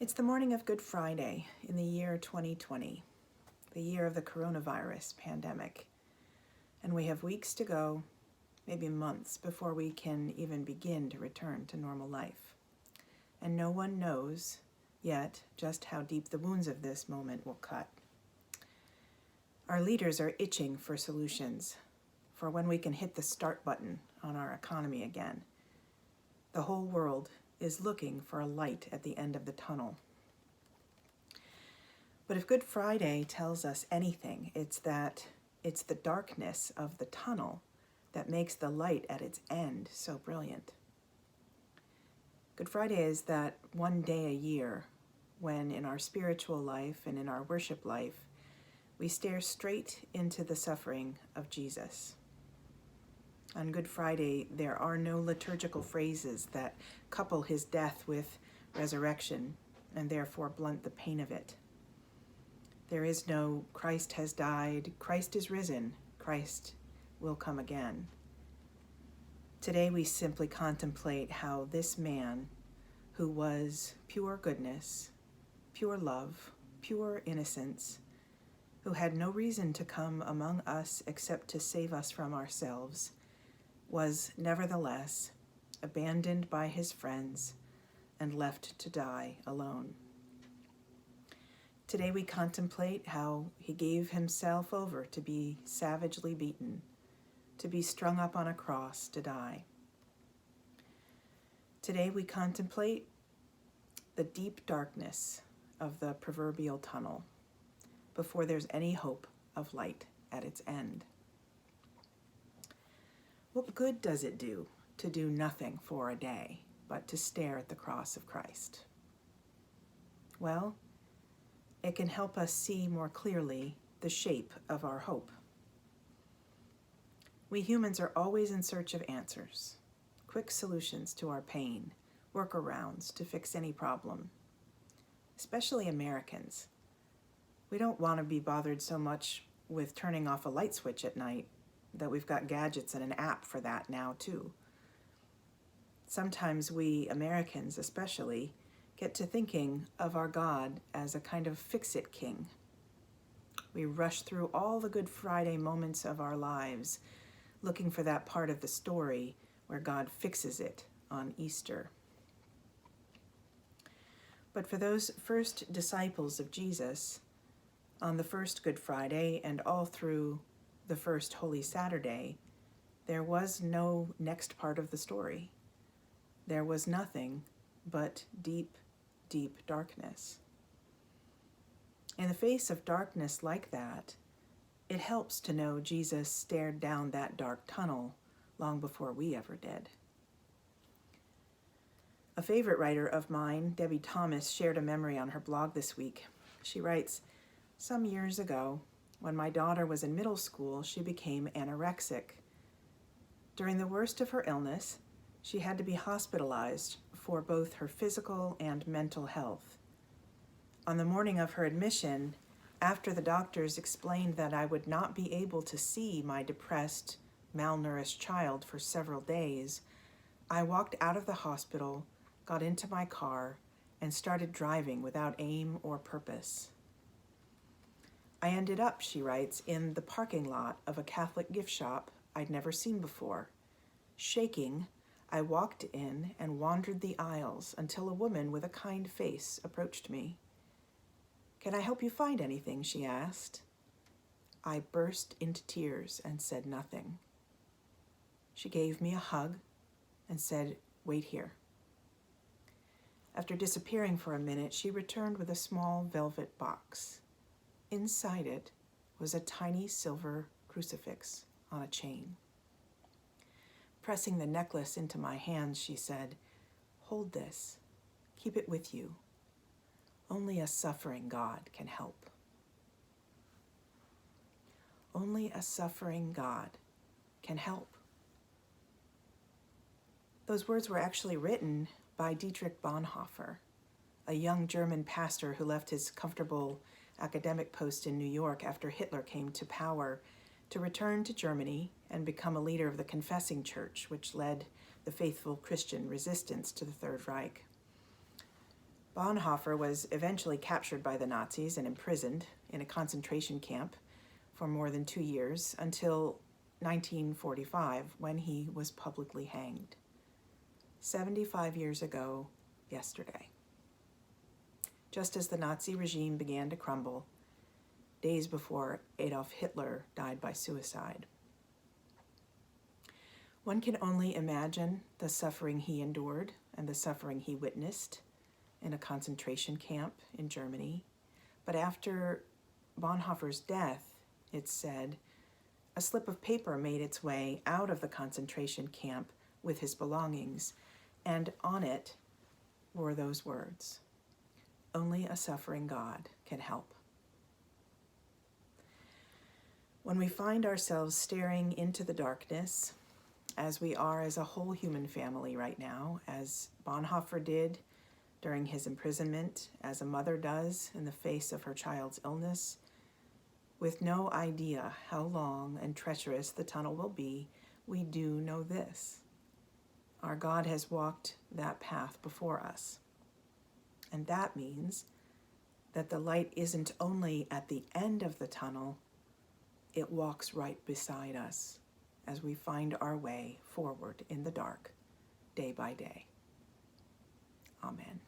It's the morning of Good Friday in the year 2020, the year of the coronavirus pandemic. And we have weeks to go, maybe months, before we can even begin to return to normal life. And no one knows yet just how deep the wounds of this moment will cut. Our leaders are itching for solutions, for when we can hit the start button on our economy again. The whole world is looking for a light at the end of the tunnel. But if Good Friday tells us anything, it's that it's the darkness of the tunnel that makes the light at its end so brilliant. Good Friday is that one day a year when in our spiritual life and in our worship life, we stare straight into the suffering of Jesus. On Good Friday, there are no liturgical phrases that couple his death with resurrection and therefore blunt the pain of it. There is no Christ has died, Christ is risen, Christ will come again. Today we simply contemplate how this man, who was pure goodness, pure love, pure innocence, who had no reason to come among us except to save us from ourselves, was nevertheless abandoned by his friends and left to die alone. Today we contemplate how he gave himself over to be savagely beaten, to be strung up on a cross to die. Today we contemplate the deep darkness of the proverbial tunnel before there's any hope of light at its end. What good does it do to do nothing for a day but to stare at the cross of Christ? Well, it can help us see more clearly the shape of our hope. We humans are always in search of answers, quick solutions to our pain, workarounds to fix any problem. Especially Americans. We don't want to be bothered so much with turning off a light switch at night that we've got gadgets and an app for that now too. Sometimes we Americans especially get to thinking of our God as a kind of fix-it king. We rush through all the Good Friday moments of our lives looking for that part of the story where God fixes it on Easter. But for those first disciples of Jesus, on the first Good Friday and all through the first Holy Saturday, there was no next part of the story. There was nothing but deep, deep darkness. In the face of darkness like that, it helps to know Jesus stared down that dark tunnel long before we ever did. A favorite writer of mine, Debbie Thomas, shared a memory on her blog this week. She writes, "Some years ago, when my daughter was in middle school, she became anorexic. During the worst of her illness, she had to be hospitalized for both her physical and mental health. On the morning of her admission, after the doctors explained that I would not be able to see my depressed, malnourished child for several days, I walked out of the hospital, got into my car, and started driving without aim or purpose. I ended up," she writes, "in the parking lot of a Catholic gift shop I'd never seen before. Shaking, I walked in and wandered the aisles until a woman with a kind face approached me. 'Can I help you find anything?' she asked. I burst into tears and said nothing. She gave me a hug and said, 'Wait here.' After disappearing for a minute, she returned with a small velvet box. Inside it was a tiny silver crucifix on a chain. Pressing the necklace into my hands, she said, 'Hold this. Keep it with you. Only a suffering God can help.' Only a suffering God can help." Those words were actually written by Dietrich Bonhoeffer, a young German pastor who left his comfortable academic post in New York after Hitler came to power to return to Germany and become a leader of the Confessing Church, which led the faithful Christian resistance to the Third Reich. Bonhoeffer was eventually captured by the Nazis and imprisoned in a concentration camp for more than 2 years until 1945, when he was publicly hanged. 75 years ago yesterday. Just as the Nazi regime began to crumble, days before Adolf Hitler died by suicide. One can only imagine the suffering he endured and the suffering he witnessed in a concentration camp in Germany. But after Bonhoeffer's death, it's said, a slip of paper made its way out of the concentration camp with his belongings, and on it were those words, "Only a suffering God can help." When we find ourselves staring into the darkness, as we are as a whole human family right now, as Bonhoeffer did during his imprisonment, as a mother does in the face of her child's illness, with no idea how long and treacherous the tunnel will be, we do know this. Our God has walked that path before us. And that means that the light isn't only at the end of the tunnel, it walks right beside us as we find our way forward in the dark, day by day. Amen.